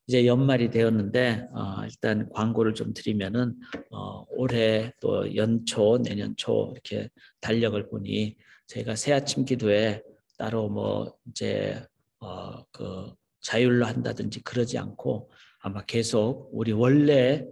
이제 연말이 되었는데 일단 광고를 좀 드리면은 올해 또 연초 내년 초 이렇게 달력을 보니 저희가 새아침 기도에 따로 뭐 이제 그 자율로 한다든지 그러지 않고 아마 계속 우리 원래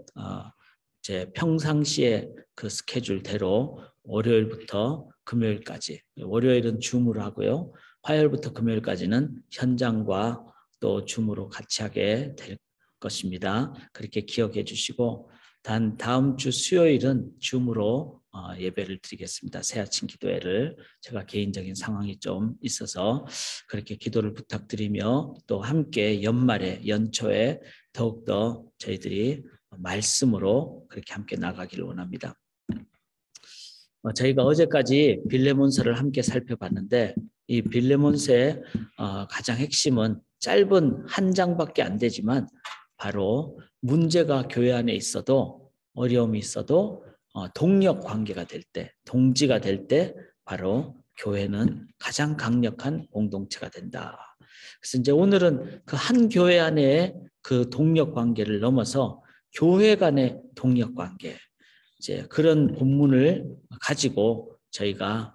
이제 평상시에 그 스케줄대로 월요일부터 금요일까지, 월요일은 줌으로 하고요. 화요일부터 금요일까지는 현장과 또 줌으로 같이 하게 될 것입니다. 그렇게 기억해 주시고 단 다음 주 수요일은 줌으로 예배를 드리겠습니다. 새아침 기도회를 제가 개인적인 상황이 좀 있어서 그렇게 기도를 부탁드리며 또 함께 연말에 연초에 더욱더 저희들이 말씀으로 그렇게 함께 나가기를 원합니다. 저희가 어제까지 빌레몬서를 함께 살펴봤는데 이 빌레몬서의 가장 핵심은 짧은 한 장밖에 안 되지만 바로 문제가 교회 안에 있어도 어려움이 있어도 동력 관계가 될 때, 동지가 될 때 바로 교회는 가장 강력한 공동체가 된다. 그래서 이제 오늘은 그 한 교회 안에 그 동력 관계를 넘어서 교회 간의 동력 관계, 이제 그런 본문을 가지고 저희가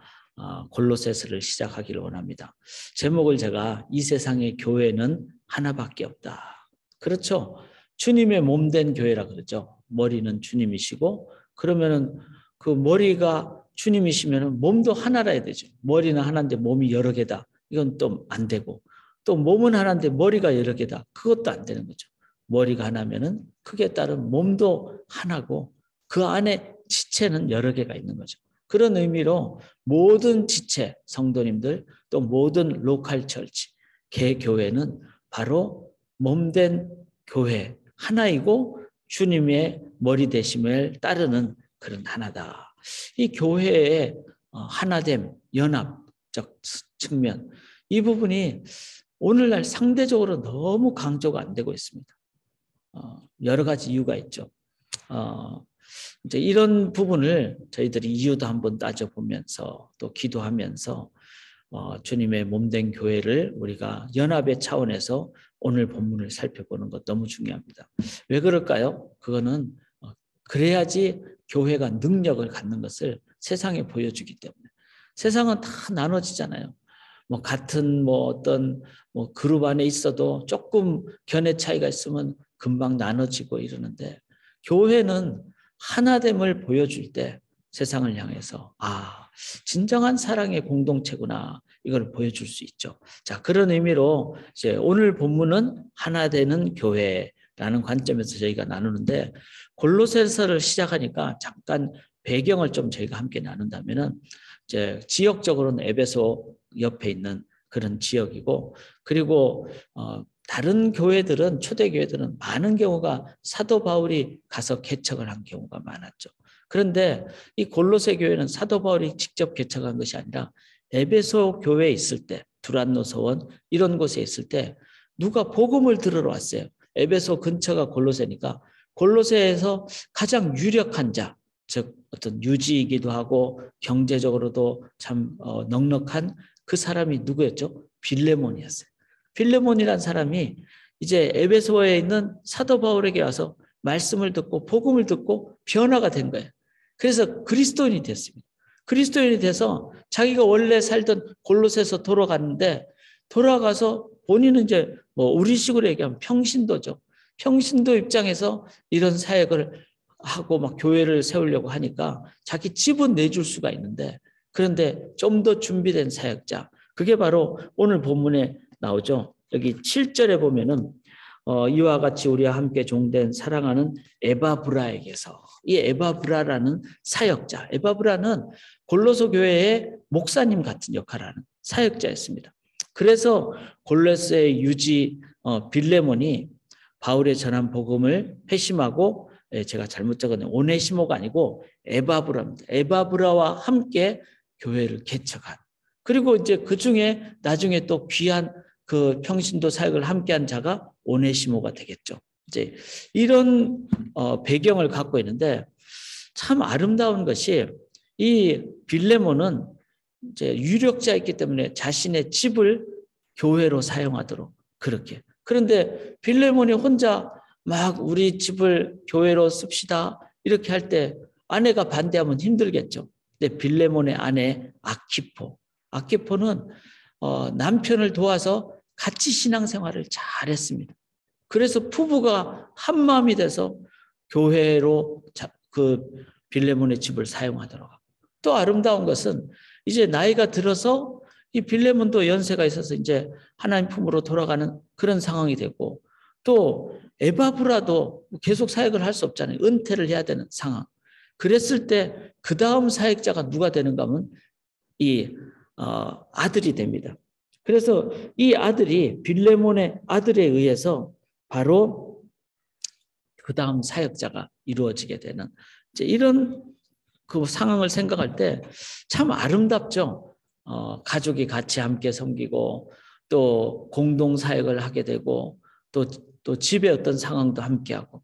골로새서를 시작하기를 원합니다. 제목을 제가 이 세상의 교회는 하나밖에 없다. 그렇죠. 주님의 몸된 교회라 그러죠. 머리는 주님이시고 그러면은 그 머리가 주님이시면은 몸도 하나라 해야 되죠. 머리는 하나인데 몸이 여러 개다. 이건 또 안 되고 또 몸은 하나인데 머리가 여러 개다. 그것도 안 되는 거죠. 머리가 하나면은 크게 따른 몸도 하나고 그 안에 지체는 여러 개가 있는 거죠. 그런 의미로 모든 지체, 성도님들 또 모든 로컬 처치, 개교회는 바로 몸된 교회 하나이고 주님의 머리 되심을 따르는 그런 하나다. 이 교회의 하나됨, 연합적 측면 이 부분이 오늘날 상대적으로 너무 강조가 안 되고 있습니다. 여러 가지 이유가 있죠. 이제 이런 부분을 저희들이 이유도 한번 따져보면서 또 기도하면서 주님의 몸된 교회를 우리가 연합의 차원에서 오늘 본문을 살펴보는 것 너무 중요합니다. 왜 그럴까요? 그거는 그래야지 교회가 능력을 갖는 것을 세상에 보여주기 때문에. 세상은 다 나눠지잖아요. 뭐 같은 뭐 어떤 뭐 그룹 안에 있어도 조금 견해 차이가 있으면 금방 나눠지고 이러는데 교회는 하나됨을 보여줄 때 세상을 향해서 진정한 사랑의 공동체구나 이걸 보여줄 수 있죠. 자, 그런 의미로 이제 오늘 본문은 하나 되는 교회라는 관점에서 저희가 나누는데 골로새서를 시작하니까 잠깐 배경을 좀 저희가 함께 나눈다면은 이제 지역적으로는 에베소 옆에 있는 그런 지역이고 그리고 다른 교회들은 초대 교회들은 많은 경우가 사도 바울이 가서 개척을 한 경우가 많았죠. 그런데 이 골로새 교회는 사도 바울이 직접 개척한 것이 아니라 에베소 교회에 있을 때 두란노 서원 이런 곳에 있을 때 누가 복음을 들으러 왔어요. 에베소 근처가 골로새니까 골로새에서 가장 유력한 자, 즉 어떤 유지이기도 하고 경제적으로도 참 넉넉한 그 사람이 누구였죠? 빌레몬이었어요. 빌레몬이란 사람이 이제 에베소에 있는 사도 바울에게 와서 말씀을 듣고 복음을 듣고 변화가 된 거예요. 그래서 그리스도인이 됐습니다. 그리스도인이 돼서 자기가 원래 살던 골로새서 돌아갔는데 돌아가서 본인은 이제 뭐 우리식으로 얘기하면 평신도죠. 평신도 입장에서 이런 사역을 하고 막 교회를 세우려고 하니까 자기 집은 내줄 수가 있는데 그런데 좀 더 준비된 사역자 그게 바로 오늘 본문에 나오죠. 여기 7절에 보면은 이와 같이 우리와 함께 종된 사랑하는 에바브라에게서 이 에바브라라는 사역자 에바브라는 골로새 교회의 목사님 같은 역할을 하는 사역자였습니다. 그래서 골로새의 유지 빌레몬이 바울의 전한 복음을 회심하고 제가 잘못 적었네요. 오네시모가 아니고 에바브라입니다. 에바브라와 함께 교회를 개척한 그리고 이제 그 중에 나중에 또 귀한 그 평신도 사역을 함께한 자가 오네시모가 되겠죠. 이제 이런 배경을 갖고 있는데 참 아름다운 것이 이 빌레몬은 이제 유력자였기 때문에 자신의 집을 교회로 사용하도록 그렇게 그런데 빌레몬이 혼자 막 우리 집을 교회로 씁시다 이렇게 할 때 아내가 반대하면 힘들겠죠. 근데 빌레몬의 아내 아키포는 남편을 도와서 같이 신앙생활을 잘했습니다. 그래서 부부가 한 마음이 돼서 교회로 그 빌레몬의 집을 사용하도록 하고, 또 아름다운 것은 이제 나이가 들어서 이 빌레몬도 연세가 있어서 이제 하나님 품으로 돌아가는 그런 상황이 되고, 또 에바브라도 계속 사역을 할 수 없잖아요. 은퇴를 해야 되는 상황. 그랬을 때 그 다음 사역자가 누가 되는가 하면 이 아들이 됩니다. 그래서 이 아들이 빌레몬의 아들에 의해서 바로 그 다음 사역자가 이루어지게 되는 이제 이런 그 상황을 생각할 때 참 아름답죠. 가족이 같이 함께 섬기고 또 공동 사역을 하게 되고 또 집의 어떤 상황도 함께하고,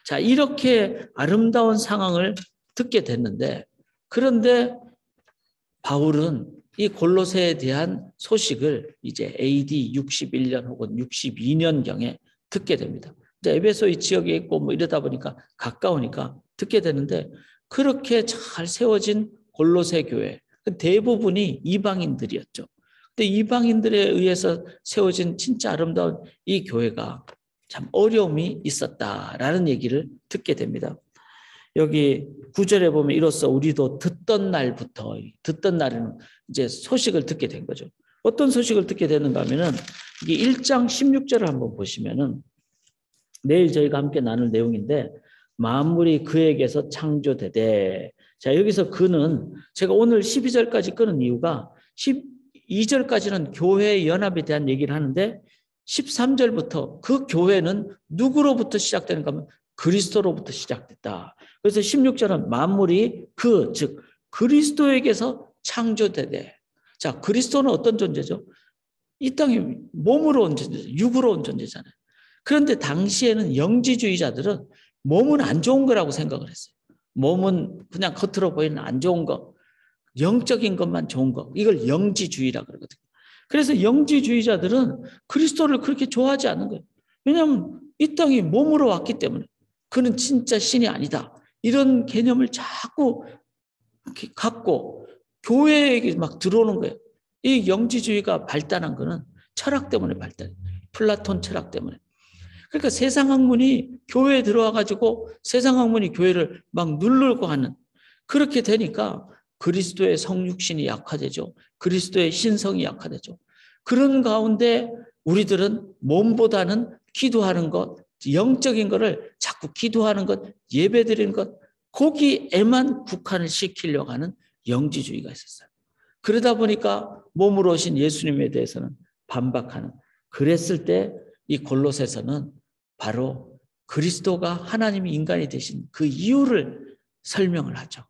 자 이렇게 아름다운 상황을 듣게 됐는데, 그런데 바울은 이 골로새에 대한 소식을 이제 AD 61년 혹은 62년경에 듣게 됩니다. 이제 에베소 이 지역에 있고 뭐 이러다 보니까 가까우니까 듣게 되는데, 그렇게 잘 세워진 골로새 교회 대부분이 이방인들이었죠. 근데 이방인들에 의해서 세워진 진짜 아름다운 이 교회가 참 어려움이 있었다라는 얘기를 듣게 됩니다. 여기 9절에 보면 이로써 우리도 듣던 날에는 이제 소식을 듣게 된 거죠. 어떤 소식을 듣게 되는가 하면은 이게 1장 16절을 한번 보시면은 내일 저희가 함께 나눌 내용인데, 만물이 그에게서 창조되되, 자 여기서 그는 제가 오늘 12절까지 끊은 이유가 12절까지는 교회 연합에 대한 얘기를 하는데 13절부터 그 교회는 누구로부터 시작되는가 하면 그리스도로부터 시작됐다. 그래서 16절은 만물이 즉 그리스도에게서 창조되되, 자 그리스도는 어떤 존재죠? 이 땅에 몸으로 온 존재죠. 육으로 온 존재잖아요. 그런데 당시에는 영지주의자들은 몸은 안 좋은 거라고 생각을 했어요. 몸은 그냥 겉으로 보이는 안 좋은 거, 영적인 것만 좋은 거, 이걸 영지주의라고 그러거든요. 그래서 영지주의자들은 그리스도를 그렇게 좋아하지 않는 거예요. 왜냐하면 이 땅이 몸으로 왔기 때문에 그는 진짜 신이 아니다. 이런 개념을 자꾸 갖고 교회에게 막 들어오는 거예요. 이 영지주의가 발달한 거는 철학 때문에 발달해요. 플라톤 철학 때문에. 그러니까 세상 학문이 교회에 들어와 가지고 세상 학문이 교회를 막 누르고 하는, 그렇게 되니까 그리스도의 성육신이 약화되죠. 그리스도의 신성이 약화되죠. 그런 가운데 우리들은 몸보다는 기도하는 것, 영적인 것을 자꾸 기도하는 것, 예배드리는 것, 거기에만 국한을 시키려고 하는 영지주의가 있었어요. 그러다 보니까 몸으로 오신 예수님에 대해서는 반박하는, 그랬을 때 이 골로새서는 바로 그리스도가 하나님이 인간이 되신 그 이유를 설명을 하죠.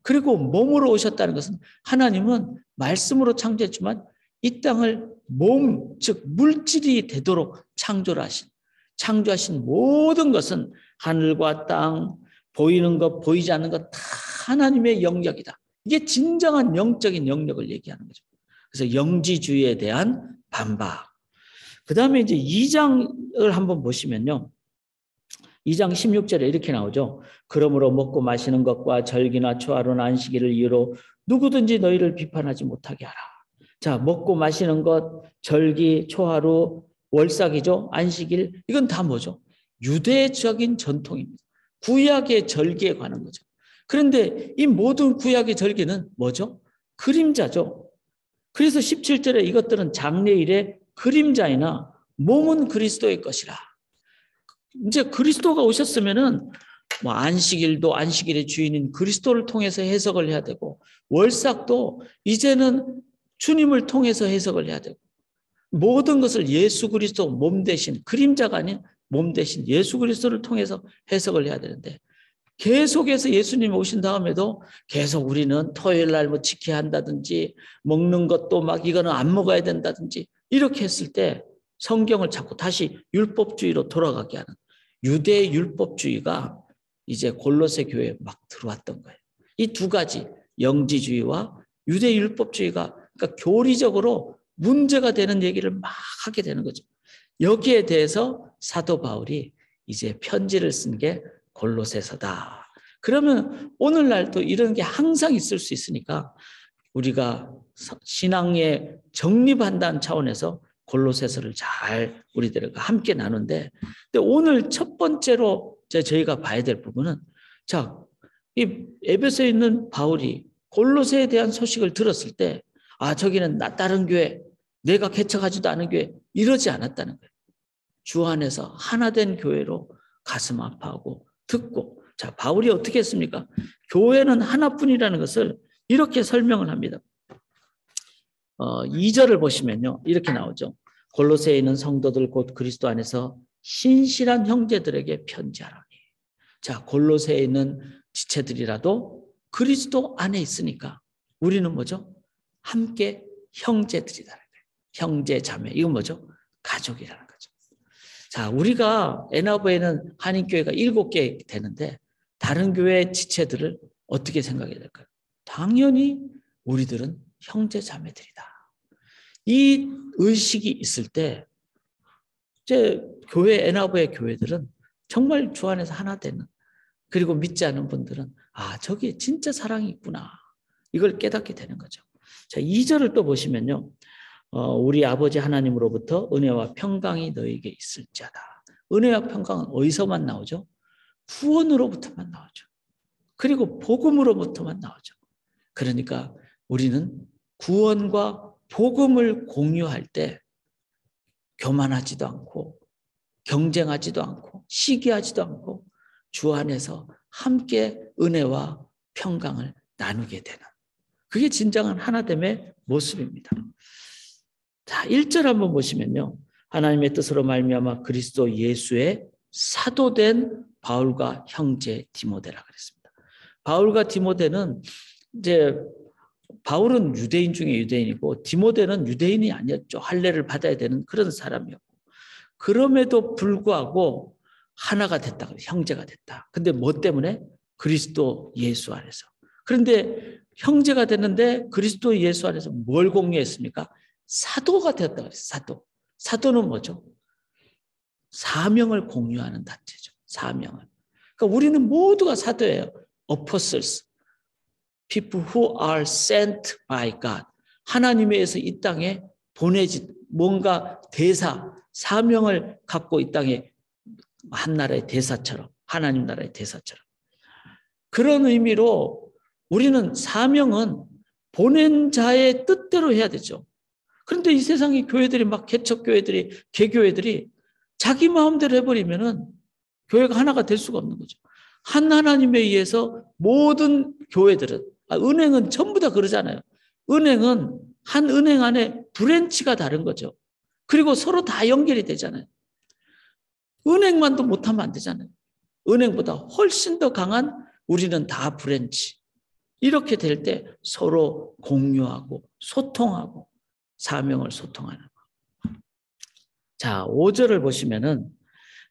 그리고 몸으로 오셨다는 것은 하나님은 말씀으로 창조했지만 이 땅을 몸, 즉 물질이 되도록 창조하신 모든 것은 하늘과 땅, 보이는 것, 보이지 않는 것 다 하나님의 영역이다. 이게 진정한 영적인 영역을 얘기하는 거죠. 그래서 영지주의에 대한 반박. 그 다음에 이제 2장을 한번 보시면요. 2장 16절에 이렇게 나오죠. 그러므로 먹고 마시는 것과 절기나 초하루나 안식일을 이유로 누구든지 너희를 비판하지 못하게 하라. 자, 먹고 마시는 것, 절기, 초하루, 월삭이죠. 안식일, 이건 다 뭐죠? 유대적인 전통입니다. 구약의 절기에 관한 거죠. 그런데 이 모든 구약의 절기는 뭐죠? 그림자죠. 그래서 17절에 이것들은 장래일의 그림자이나 몸은 그리스도의 것이라. 이제 그리스도가 오셨으면은 뭐 안식일도 안식일의 주인인 그리스도를 통해서 해석을 해야 되고, 월삭도 이제는 주님을 통해서 해석을 해야 되고, 모든 것을 예수 그리스도 몸 대신, 그림자가 아닌 몸 대신 예수 그리스도를 통해서 해석을 해야 되는데, 계속해서 예수님이 오신 다음에도 계속 우리는 토요일 날 뭐 지켜야 한다든지, 먹는 것도 막 이거는 안 먹어야 된다든지, 이렇게 했을 때 성경을 자꾸 다시 율법주의로 돌아가게 하는 유대 율법주의가 이제 골로새 교회에 막 들어왔던 거예요. 이 두 가지, 영지주의와 유대 율법주의가 그러니까 교리적으로 문제가 되는 얘기를 막 하게 되는 거죠. 여기에 대해서 사도 바울이 이제 편지를 쓴 게 골로새서다. 그러면 오늘날도 이런 게 항상 있을 수 있으니까 우리가 신앙에 정립한다는 차원에서 골로새서를 잘 우리들과 함께 나누는데, 근데 오늘 첫 번째로 저희가 봐야 될 부분은, 자, 이 에베소에 있는 바울이 골로새에 대한 소식을 들었을 때, 아, 저기는 다른 교회, 내가 개척하지도 않은 교회, 이러지 않았다는 거예요. 주 안에서 하나된 교회로 가슴 아파하고 듣고, 자, 바울이 어떻게 했습니까? 교회는 하나뿐이라는 것을 이렇게 설명을 합니다. 2절을 보시면요, 이렇게 나오죠. 골로새에 있는 성도들 곧 그리스도 안에서 신실한 형제들에게 편지하라니. 자, 골로새에 있는 지체들이라도 그리스도 안에 있으니까 우리는 뭐죠? 함께 형제들이라는 거예요. 형제 자매, 이건 뭐죠? 가족이라는 거죠. 자, 우리가 에나브에는 한인교회가 7개 되는데 다른 교회 지체들을 어떻게 생각해야 될까요? 당연히 우리들은 형제 자매들이다. 이 의식이 있을 때 이제 교회, 에나브의 교회들은 정말 주 안에서 하나 되는, 그리고 믿지 않은 분들은 아, 저기 진짜 사랑이 있구나, 이걸 깨닫게 되는 거죠. 자, 2절을 또 보시면요, 우리 아버지 하나님으로부터 은혜와 평강이 너에게 있을지어다. 은혜와 평강은 어디서만 나오죠? 구원으로부터만 나오죠. 그리고 복음으로부터만 나오죠. 그러니까 우리는 구원과 복음을 공유할 때 교만하지도 않고 경쟁하지도 않고 시기하지도 않고 주 안에서 함께 은혜와 평강을 나누게 되는, 그게 진정한 하나됨의 모습입니다. 자, 1절 한번 보시면요, 하나님의 뜻으로 말미암아 그리스도 예수의 사도된 바울과 형제 디모데라 그랬습니다. 바울과 디모데는 이제 바울은 유대인 중에 유대인이고 디모데는 유대인이 아니었죠. 할례를 받아야 되는 그런 사람이었고, 그럼에도 불구하고 하나가 됐다, 형제가 됐다. 근데 뭐 때문에? 그리스도 예수 안에서. 그런데 형제가 됐는데 그리스도 예수 안에서 뭘 공유했습니까? 사도가 되었다 그랬어요. 사도. 사도는 뭐죠? 사명을 공유하는 단체죠. 사명을. 그러니까 우리는 모두가 사도예요. apostles. people who are sent by God. 하나님에 의해서 이 땅에 보내진, 뭔가 대사, 사명을 갖고 이 땅에 한 나라의 대사처럼, 하나님 나라의 대사처럼. 그런 의미로 우리는 사명은 보낸 자의 뜻대로 해야 되죠. 그런데 이 세상의 교회들이 막 개척교회들이, 개교회들이 자기 마음대로 해버리면은 교회가 하나가 될 수가 없는 거죠. 한 하나님에 의해서 모든 교회들은, 은행은 전부 다 그러잖아요. 은행은 한 은행 안에 브랜치가 다른 거죠. 그리고 서로 다 연결이 되잖아요. 은행만도 못하면 안 되잖아요. 은행보다 훨씬 더 강한 우리는 다 브랜치. 이렇게 될 때 서로 공유하고 소통하고 사명을 소통하는 거. 자, 5절을 보시면은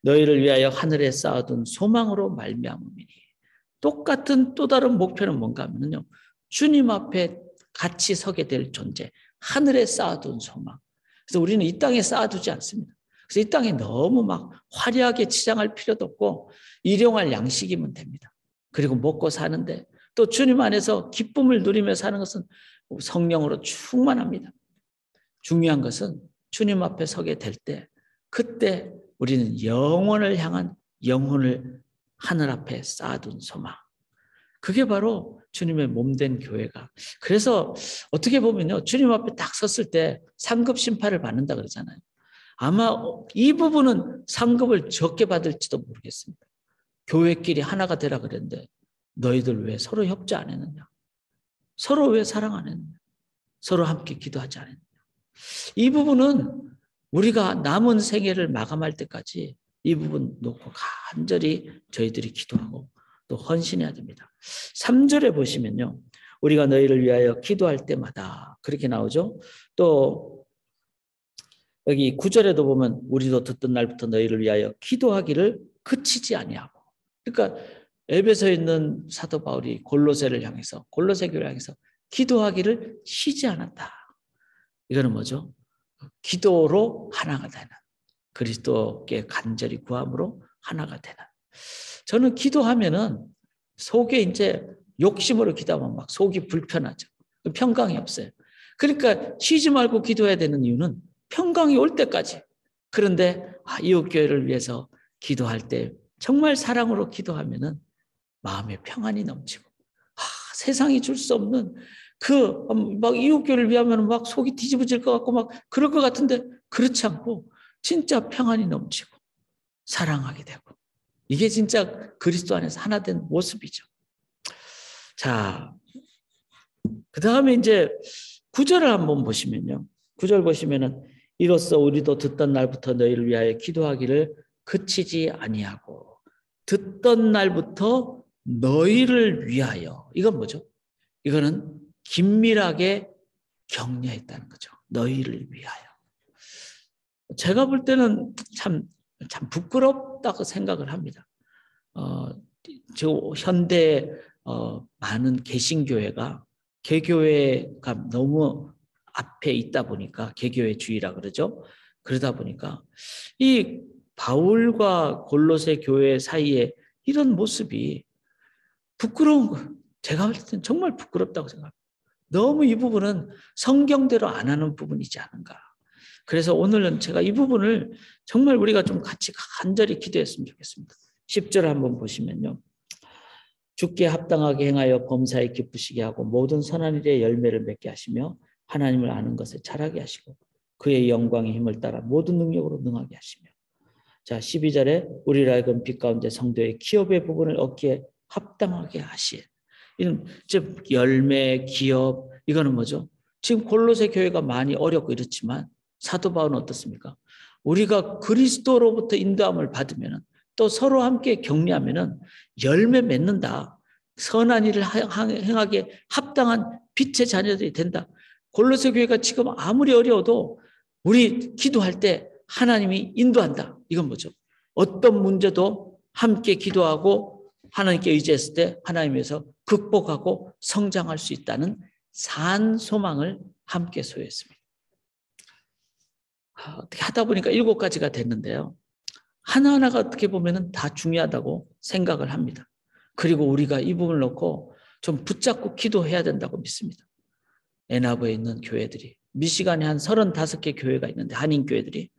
너희를 위하여 하늘에 쌓아둔 소망으로 말미암음이니. 똑같은 또 다른 목표는 뭔가 하면요, 주님 앞에 같이 서게 될 존재, 하늘에 쌓아둔 소망. 그래서 우리는 이 땅에 쌓아두지 않습니다. 그래서 이 땅에 너무 막 화려하게 치장할 필요도 없고 일용할 양식이면 됩니다. 그리고 먹고 사는데 또 주님 안에서 기쁨을 누리며 사는 것은 성령으로 충만합니다. 중요한 것은 주님 앞에 서게 될 때, 그때 우리는 영원을 향한 영혼을 하늘 앞에 쌓아둔 소망. 그게 바로 주님의 몸된 교회가. 그래서 어떻게 보면요, 주님 앞에 딱 섰을 때 상급 심판을 받는다 그러잖아요. 아마 이 부분은 상급을 적게 받을지도 모르겠습니다. 교회끼리 하나가 되라 그랬는데 너희들 왜 서로 협조 안 했느냐? 서로 왜 사랑 안 했느냐? 서로 함께 기도하지 않았느냐? 이 부분은 우리가 남은 생애를 마감할 때까지 이 부분 놓고 간절히 저희들이 기도하고 또 헌신해야 됩니다. 3절에 보시면요, 우리가 너희를 위하여 기도할 때마다, 그렇게 나오죠. 또 여기 9절에도 보면 우리도 듣던 날부터 너희를 위하여 기도하기를 그치지 아니하고. 그러니까 에베소에 있는 사도 바울이 골로새를 향해서, 골로새 교회를 향해서 기도하기를 쉬지 않았다. 이거는 뭐죠? 기도로 하나가 되는, 그리스도께 간절히 구함으로 하나가 되는. 저는 기도하면은 속에 이제 욕심으로 기도하면 막 속이 불편하죠. 평강이 없어요. 그러니까 쉬지 말고 기도해야 되는 이유는 평강이 올 때까지. 그런데 이웃교회를 위해서 기도할 때 정말 사랑으로 기도하면은 마음에 평안이 넘치고 세상이 줄 수 없는 그 막 이웃교회를 위하면 막 속이 뒤집어질 것 같고 막 그럴 것 같은데 그렇지 않고 진짜 평안이 넘치고 사랑하게 되고 이게 진짜 그리스도 안에서 하나 된 모습이죠. 자, 그 다음에 이제 9절을 한번 보시면요. 9절 보시면은 이로써 우리도 듣던 날부터 너희를 위하여 기도하기를 그치지 아니하고 듣던 날부터 너희를 위하여 이건 뭐죠? 이거는 긴밀하게 격려했다는 거죠. 너희를 위하여. 제가 볼 때는 참 부끄럽다고 생각을 합니다. 저 현대 많은 개신교회가 개교회가 너무 앞에 있다 보니까 개교회주의라 그러죠. 그러다 보니까 이 바울과 골로새 교회 사이에 이런 모습이 부끄러운 거예요. 제가 볼 때는 정말 부끄럽다고 생각합니다. 너무 이 부분은 성경대로 안 하는 부분이지 않은가. 그래서 오늘은 제가 이 부분을 정말 우리가 좀 같이 간절히 기도했으면 좋겠습니다. 10절 한번 보시면요. 주께 합당하게 행하여 범사에 기쁘시게 하고 모든 선한 일의 열매를 맺게 하시며 하나님을 아는 것에 자라게 하시고 그의 영광의 힘을 따라 모든 능력으로 능하게 하시며. 자, 12절에 우리를 하여금 빛 가운데 성도의 기업의 부분을 얻기에 합당하게 하신. 이는 즉 열매, 기업 이거는 뭐죠? 지금 골로새 교회가 많이 어렵고 이렇지만 사도 바울은 어떻습니까? 우리가 그리스도로부터 인도함을 받으면 또 서로 함께 격려하면 열매 맺는다. 선한 일을 행하기에 합당한 빛의 자녀들이 된다. 골로새 교회가 지금 아무리 어려워도 우리 기도할 때 하나님이 인도한다. 이건 뭐죠? 어떤 문제도 함께 기도하고 하나님께 의지했을 때 하나님에서 극복하고 성장할 수 있다는 산 소망을 함께 소유했습니다. 어떻게 하다 보니까 7가지가 됐는데요. 하나하나가 어떻게 보면 다 중요하다고 생각을 합니다. 그리고 우리가 이 부분을 놓고 좀 붙잡고 기도해야 된다고 믿습니다. 애나브에 있는 교회들이, 미시간에 한 35개 교회가 있는데 한인교회들이,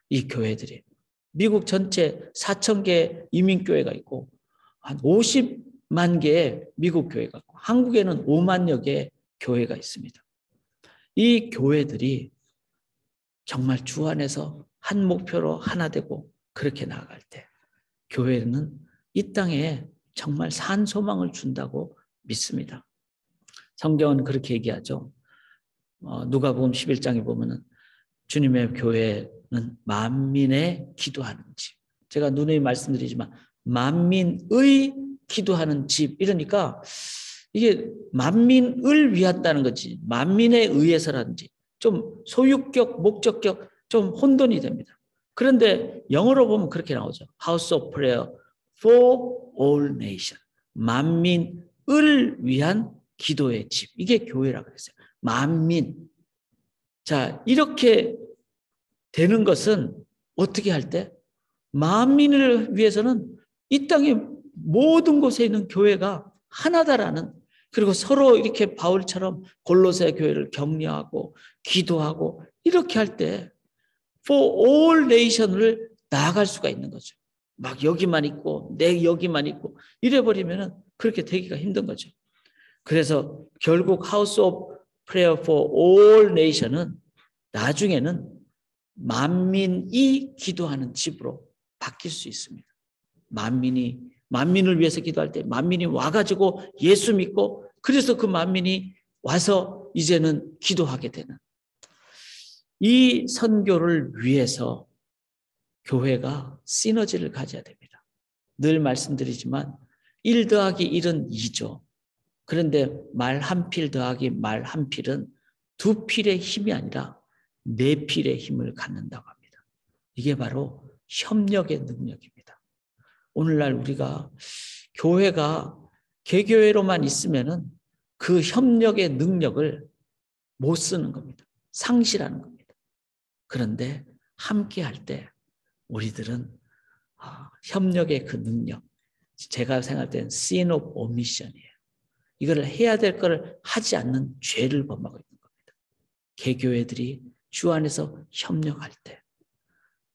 이 교회들이 미국 전체 4,000개 이민교회가 있고 한 50만 개의 미국 교회가 있고 한국에는 5만여 개의 교회가 있습니다. 이 교회들이 정말 주 안에서 한 목표로 하나 되고 그렇게 나아갈 때 교회는 이 땅에 정말 산 소망을 준다고 믿습니다. 성경은 그렇게 얘기하죠. 누가복음 11장에 보면은 주님의 교회는 만민의 기도하는 집. 제가 누누이 말씀드리지만 만민의 기도하는 집 이러니까 이게 만민을 위한다는 거지 만민에 의해서라든지 좀 소유격 목적격 좀 혼돈이 됩니다. 그런데 영어로 보면 그렇게 나오죠. House of Prayer for all nation. 만민을 위한 기도의 집. 이게 교회라고 그랬어요. 만민. 자, 이렇게 되는 것은 어떻게 할 때? 만민을 위해서는 이 땅의 모든 곳에 있는 교회가 하나다라는, 그리고 서로 이렇게 바울처럼 골로새 교회를 격려하고 기도하고 이렇게 할 때 for all nation을 나아갈 수가 있는 거죠. 막 여기만 있고 내 여기만 있고 이래버리면 그렇게 되기가 힘든 거죠. 그래서 결국 House of Prayer for all nation은 나중에는 만민이 기도하는 집으로 바뀔 수 있습니다. 만민을 위해서 기도할 때 만민이 와가지고 예수 믿고 그래서 그 만민이 와서 이제는 기도하게 되는 이 선교를 위해서 교회가 시너지를 가져야 됩니다. 늘 말씀드리지만 1 더하기 1은 2죠. 그런데 말 한 필 더하기 말 한 필은 2필의 힘이 아니라 4필의 힘을 갖는다고 합니다. 이게 바로 협력의 능력입니다. 오늘날 우리가 교회가 개교회로만 있으면은 그 협력의 능력을 못 쓰는 겁니다. 상실하는 겁니다. 그런데 함께 할 때 우리들은 협력의 그 능력, 제가 생각할 때는 sin of omission이에요. 이걸 해야 될 걸 하지 않는 죄를 범하고 있는 겁니다. 개교회들이 주 안에서 협력할 때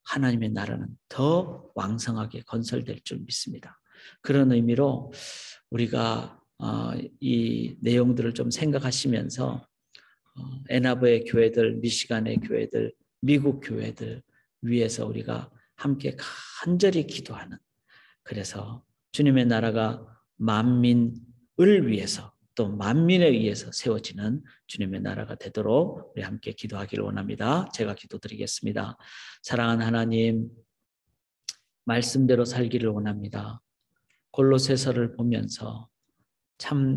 하나님의 나라는 더 왕성하게 건설될 줄 믿습니다. 그런 의미로 우리가 이 내용들을 좀 생각하시면서 애나버의 교회들, 미시간의 교회들, 미국 교회들 위해서 우리가 함께 간절히 기도하는, 그래서 주님의 나라가 만민을 위해서 또 만민에 의해서 세워지는 주님의 나라가 되도록 우리 함께 기도하기를 원합니다. 제가 기도드리겠습니다. 사랑하는 하나님, 말씀대로 살기를 원합니다. 골로새서를 보면서 참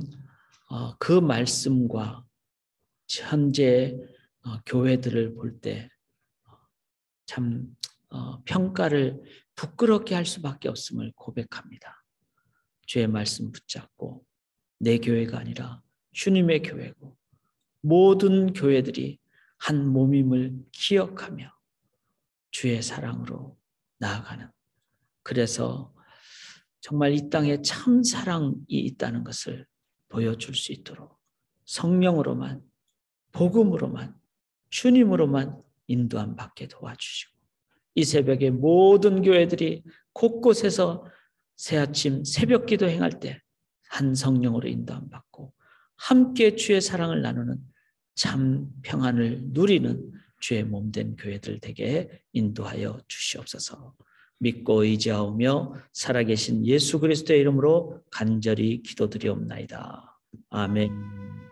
그 말씀과 현재 교회들을 볼 때 참 평가를 부끄럽게 할 수밖에 없음을 고백합니다. 주의 말씀 붙잡고 내 교회가 아니라 주님의 교회고 모든 교회들이 한 몸임을 기억하며 주의 사랑으로 나아가는, 그래서 정말 이 땅에 참 사랑이 있다는 것을 보여줄 수 있도록 성령으로만, 복음으로만, 주님으로만 인도함 받게 도와주시고, 이 새벽에 모든 교회들이 곳곳에서 새아침 새벽 기도 행할 때 한 성령으로 인도함 받고 함께 주의 사랑을 나누는 참 평안을 누리는 주의 몸된 교회들 되게 인도하여 주시옵소서. 믿고 의지하오며 살아계신 예수 그리스도의 이름으로 간절히 기도드리옵나이다. 아멘.